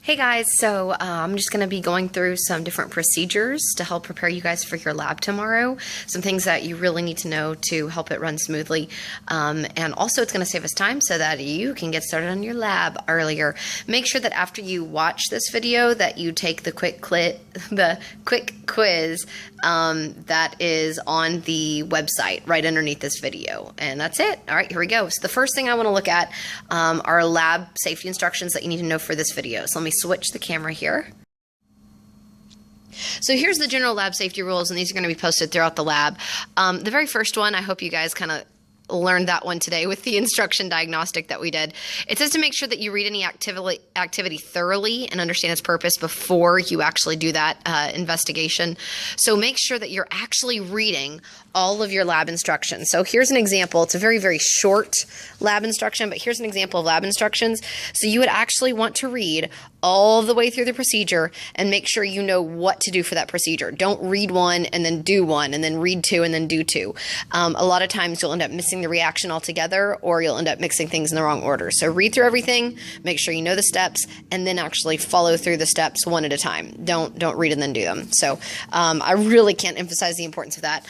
Hey guys, so I'm just going to be going through some different procedures to help prepare you guys for your lab tomorrow. Some things that you really need to know to help it run smoothly. And also it's going to save us time so that you can get started on your lab earlier. Make sure that after you watch this video that you take the quick quiz that is on the website right underneath this video. And that's it. All right, here we go. So the first thing I want to look at are lab safety instructions that you need to know for this video. So let me switch the camera here. So here's the general lab safety rules, and these are going to be posted throughout the lab. The very first one, I hope you guys kind of learned that one today with the instruction diagnostic that we did. It says to make sure that you read any activity thoroughly and understand its purpose before you actually do that investigation. So make sure that you're actually reading all of your lab instructions. So here's an example. It's a very, very short lab instruction, but here's an example of lab instructions. So you would actually want to read all the way through the procedure and make sure you know what to do for that procedure. Don't read one and then do one and then read two and then do two. A lot of times you'll end up missing the reaction altogether, or you'll end up mixing things in the wrong order. So read through everything, make sure you know the steps, and then actually follow through the steps one at a time. Don't read and then do them. So I really can't emphasize the importance of that.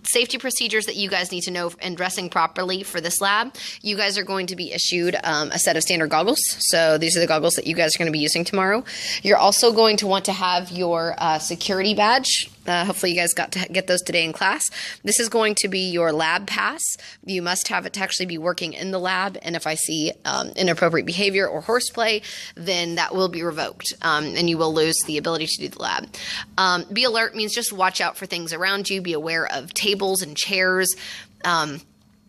Safety procedures that you guys need to know in dressing properly for this lab. You guys are going to be issued a set of standard goggles. So these are the goggles that you guys are going to be using tomorrow. You're also going to want to have your security badge. Hopefully you guys got to get those today in class. This is going to be your lab pass. You must have it to actually be working in the lab, and if I see inappropriate behavior or horseplay, then that will be revoked, and you will lose the ability to do the lab. Be alert means just watch out for things around you. Be aware of tables and chairs.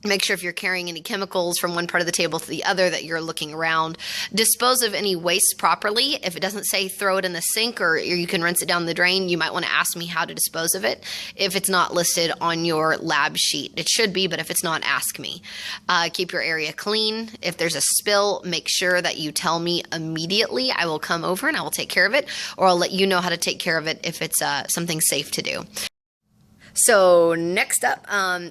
Make sure if you're carrying any chemicals from one part of the table to the other that you're looking around. Dispose of any waste properly. If it doesn't say throw it in the sink or you can rinse it down the drain, you might want to ask me how to dispose of it if it's not listed on your lab sheet. It should be, but if it's not, ask me. Keep your area clean. If there's a spill, make sure that you tell me immediately. I will come over and I will take care of it, or I'll let you know how to take care of it if it's something safe to do. So next up,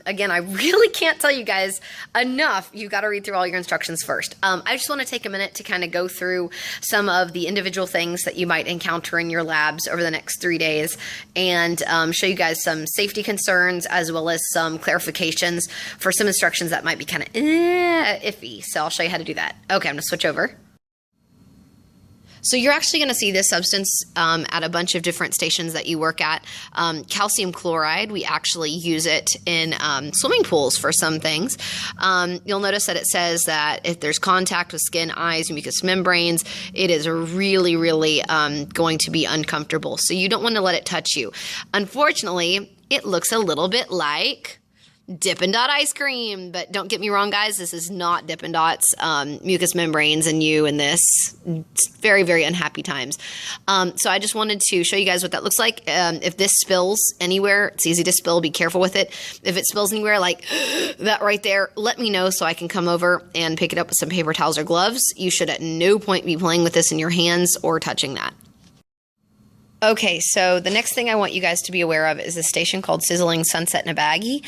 again, I really can't tell you guys enough. You've got to read through all your instructions first. I just want to take a minute to kind of go through some of the individual things that you might encounter in your labs over the next 3 days and show you guys some safety concerns as well as some clarifications for some instructions that might be kind of iffy. So I'll show you how to do that. Okay, I'm going to switch over. So you're actually going to see this substance at a bunch of different stations that you work at. Calcium chloride, we actually use it in swimming pools for some things. You'll notice that it says that if there's contact with skin, eyes, mucous membranes, it is really, really going to be uncomfortable. So you don't want to let it touch you. Unfortunately, it looks a little bit like Dippin' Dot ice cream, but don't get me wrong, guys. This is not Dippin' Dot's mucous membranes and you in this. It's very, very unhappy times. So I just wanted to show you guys what that looks like. If this spills anywhere, it's easy to spill. Be careful with it. If it spills anywhere like that right there, let me know so I can come over and pick it up with some paper towels or gloves. You should at no point be playing with this in your hands or touching that. Okay, so the next thing I want you guys to be aware of is a station called Sizzling Sunset in a Baggie.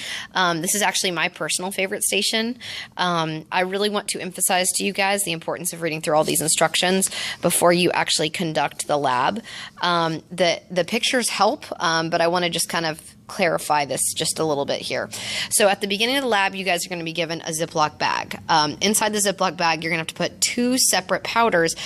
This is actually my personal favorite station. I really want to emphasize to you guys the importance of reading through all these instructions before you actually conduct the lab. The pictures help, but I want to just kind of clarify this just a little bit here. So at the beginning of the lab, you guys are going to be given a Ziploc bag. Inside the Ziploc bag, you're going to have to put 2 separate powders,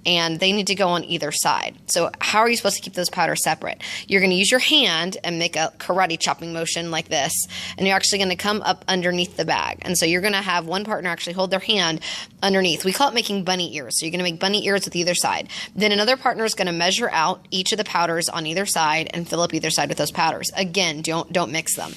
and they need to go on either side. So how are you supposed to keep those powders separate? You're going to use your hand and make a karate chopping motion like this, and you're actually going to come up underneath the bag. And so you're going to have one partner actually hold their hand underneath. We call it making bunny ears. So you're going to make bunny ears with either side. Then another partner is going to measure out each of the powders on either side and fill up either side with those powders. Again, don't mix them.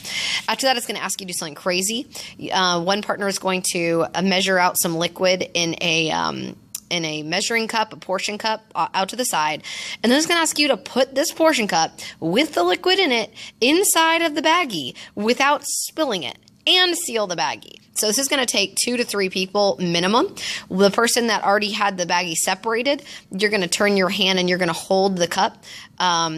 After that, it's going to ask you to do something crazy. One partner is going to measure out some liquid in a measuring cup, a portion cup, out to the side. And then it's going to ask you to put this portion cup with the liquid in it inside of the baggie without spilling it, and seal the baggie. So this is going to take 2 to 3 people minimum. The person that already had the baggie separated, you're going to turn your hand and you're going to hold the cup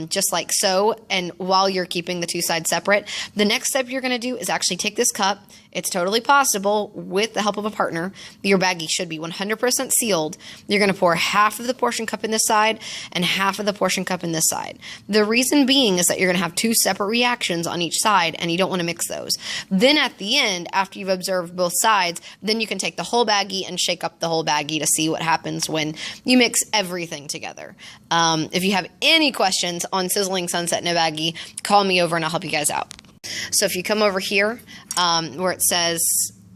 just like so, and while you're keeping the two sides separate. The next step you're going to do is actually take this cup. It's totally possible with the help of a partner. Your baggie should be 100% sealed. You're going to pour half of the portion cup in this side and half of the portion cup in this side. The reason being is that you're going to have two separate reactions on each side, and you don't want to mix those. Then at the end, after you've observed both sides, then you can take the whole baggie and shake up the whole baggie to see what happens when you mix everything together. If you have any questions on Sizzling Sunset in a baggie, call me over and I'll help you guys out. So if you come over here where it says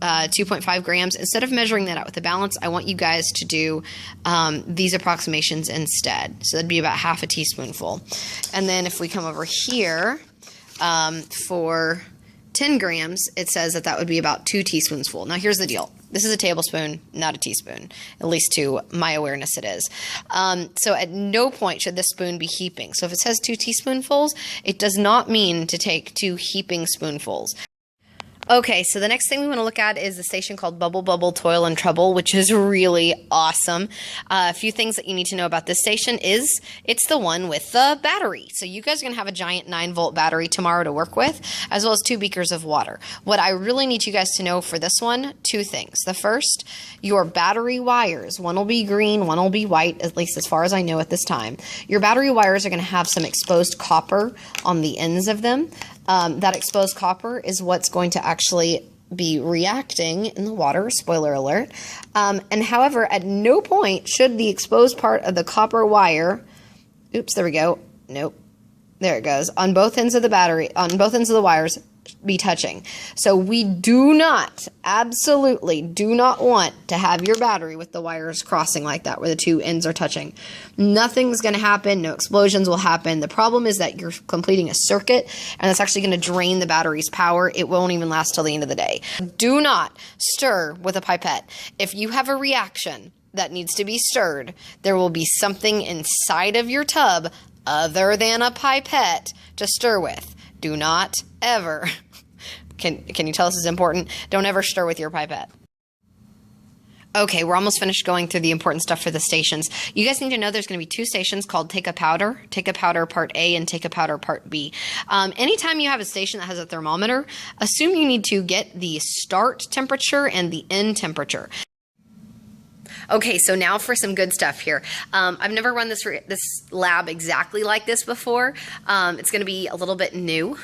2.5 grams, instead of measuring that out with the balance, I want you guys to do these approximations instead. So that'd be about half a teaspoonful. And then if we come over here for 10 grams, it says that that would be about 2 teaspoons full. Now here's the deal. This is a tablespoon, not a teaspoon. At least to my awareness it is. So at no point should this spoon be heaping. So if it says 2 teaspoonfuls, it does not mean to take 2 heaping spoonfuls. Okay, so the next thing we want to look at is the station called Bubble Bubble Toil and Trouble, which is really awesome. A few things that you need to know about this station is it's the one with the battery. So you guys are going to have a giant 9-volt battery tomorrow to work with, as well as 2 beakers of water. What I really need you guys to know for this one, 2 things. The first, your battery wires. One will be green, one will be white, at least as far as I know at this time. Your battery wires are going to have some exposed copper on the ends of them. That exposed copper is what's going to actually be reacting in the water, spoiler alert. And however, at no point should the exposed part of the copper wire, oops, there we go, nope, there it goes, on both ends of the battery, on both ends of the wires, be touching. So we do not, absolutely do not want to have your battery with the wires crossing like that where the 2 ends are touching. Nothing's going to happen. No explosions will happen. The problem is that you're completing a circuit, and that's actually going to drain the battery's power. It won't even last till the end of the day. Do not stir with a pipette. If you have a reaction that needs to be stirred, there will be something inside of your tub other than a pipette to stir with. Do not ever, can you tell this is important? Don't ever stir with your pipette. Okay, we're almost finished going through the important stuff for the stations. You guys need to know there's going to be 2 stations called Take a Powder Part A and Take a Powder Part B. Anytime you have a station that has a thermometer, assume you need to get the start temperature and the end temperature. Okay, so now for some good stuff here. I've never run this lab exactly like this before. It's going to be a little bit new.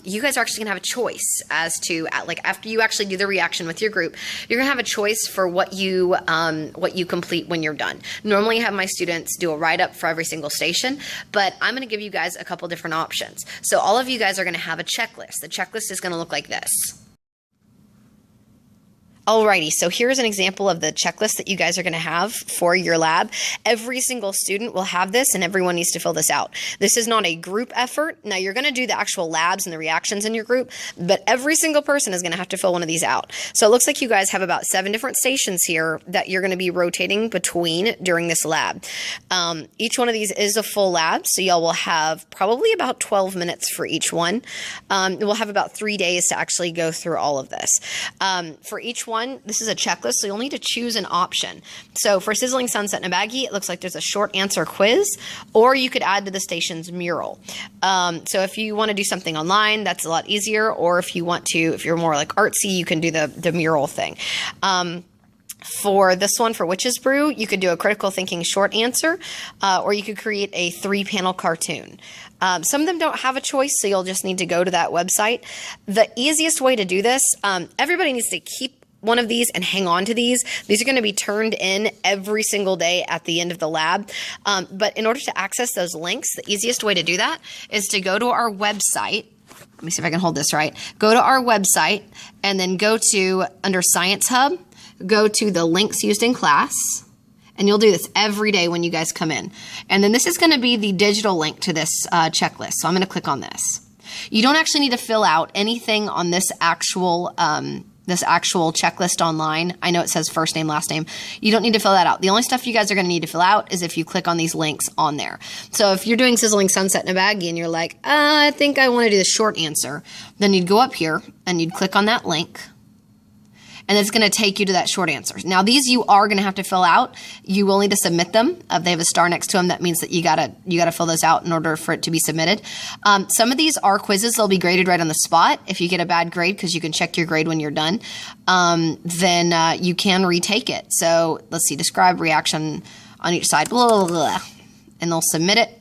You guys are actually going to have a choice as to, like, after you actually do the reaction with your group, you're going to have a choice for what you complete when you're done. Normally I have my students do a write-up for every single station, but I'm going to give you guys a couple different options. So all of you guys are going to have a checklist. The checklist is going to look like this. Alrighty, so here's an example of the checklist that you guys are going to have for your lab. Every single student will have this, and everyone needs to fill this out. This is not a group effort. Now, you're going to do the actual labs and the reactions in your group, but every single person is going to have to fill one of these out. So it looks like you guys have about 7 different stations here that you're going to be rotating between during this lab. Each one of these is a full lab, so y'all will have probably about 12 minutes for each one. We'll have about 3 days to actually go through all of this. For each one, this is a checklist, so you'll need to choose an option. So for Sizzling Sunset in a Baggie, it looks like there's a short answer quiz, or you could add to the station's mural. So if you want to do something online, that's a lot easier, or if you want to, if you're more like artsy, you can do the mural thing. For this one, for Witch's Brew, you could do a critical thinking short answer, or you could create a 3-panel cartoon. Some of them don't have a choice, so you'll just need to go to that website. The easiest way to do this, everybody needs to keep one of these and hang on to these. These are going to be turned in every single day at the end of the lab. But in order to access those links, the easiest way to do that is to go to our website. Let me see if I can hold this right. Go to our website and then go to, under Science Hub, go to the links used in class. And you'll do this every day when you guys come in. And then this is going to be the digital link to this checklist. So I'm going to click on this. You don't actually need to fill out anything on this actual checklist online. I know it says first name, last name. You don't need to fill that out. The only stuff you guys are going to need to fill out is if you click on these links on there. So if you're doing Sizzling Sunset in a Baggie and you're like, I think I want to do the short answer, then you'd go up here and you'd click on that link. and it's going to take you to that short answer. Now, these you are going to have to fill out. You will need to submit them. They have a star next to them. That means that you gotta fill those out in order for it to be submitted. Some of these are quizzes. They'll be graded right on the spot. If you get a bad grade, because you can check your grade when you're done, then you can retake it. So let's see, describe reaction on each side, blah, blah, blah, and they'll submit it.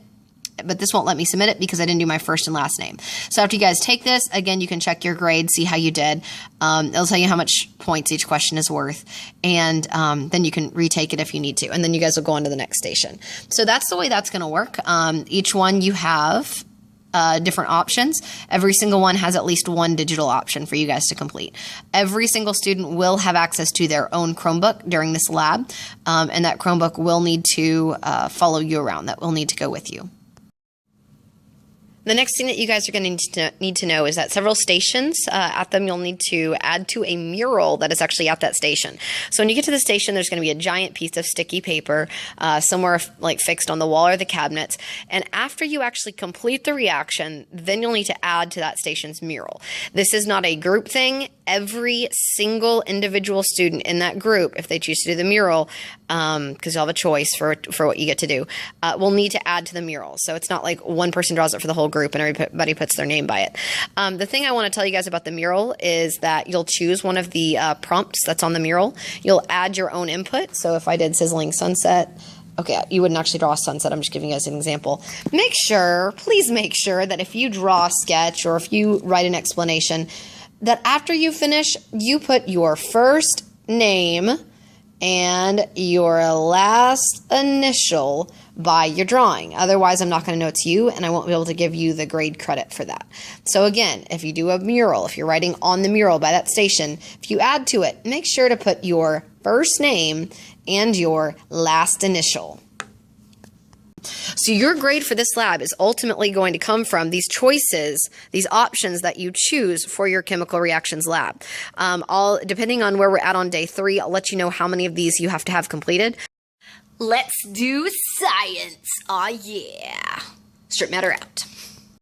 But this won't let me submit it because I didn't do my first and last name. So after you guys take this, again, you can check your grade, see how you did. It'll tell you how much points each question is worth. And then you can retake it if you need to. And then you guys will go on to the next station. So that's the way that's going to work. Each one you have different options. Every single one has at least one digital option for you guys to complete. Every single student will have access to their own Chromebook during this lab. And that Chromebook will need to follow you around. That will need to go with you. The next thing that you guys are going to need to know is that several stations at them, you'll need to add to a mural that is actually at that station. So when you get to the station, there's going to be a giant piece of sticky paper somewhere like fixed on the wall or the cabinets. And after you actually complete the reaction, then you'll need to add to that station's mural. This is not a group thing. Every single individual student in that group, if they choose to do the mural, because you'll have a choice for what you get to do, will need to add to the mural. So it's not like one person draws it for the whole group and everybody puts their name by it. The thing I want to tell you guys about the mural is that you'll choose one of the prompts that's on the mural. You'll add your own input. So if I did Sizzling Sunset, okay, you wouldn't actually draw a sunset. I'm just giving you guys an example. Please make sure that if you draw a sketch or if you write an explanation, that after you finish, you put your first name and your last initial by your drawing. Otherwise, I'm not going to know it's you, and I won't be able to give you the grade credit for that. So again, if you do a mural, if you're writing on the mural by that station, if you add to it, make sure to put your first name and your last initial. So your grade for this lab is ultimately going to come from these choices, these options that you choose for your chemical reactions lab. Depending on where we're at on day 3, I'll let you know how many of these you have to have completed. Let's do science. Aw, yeah. Strip matter out.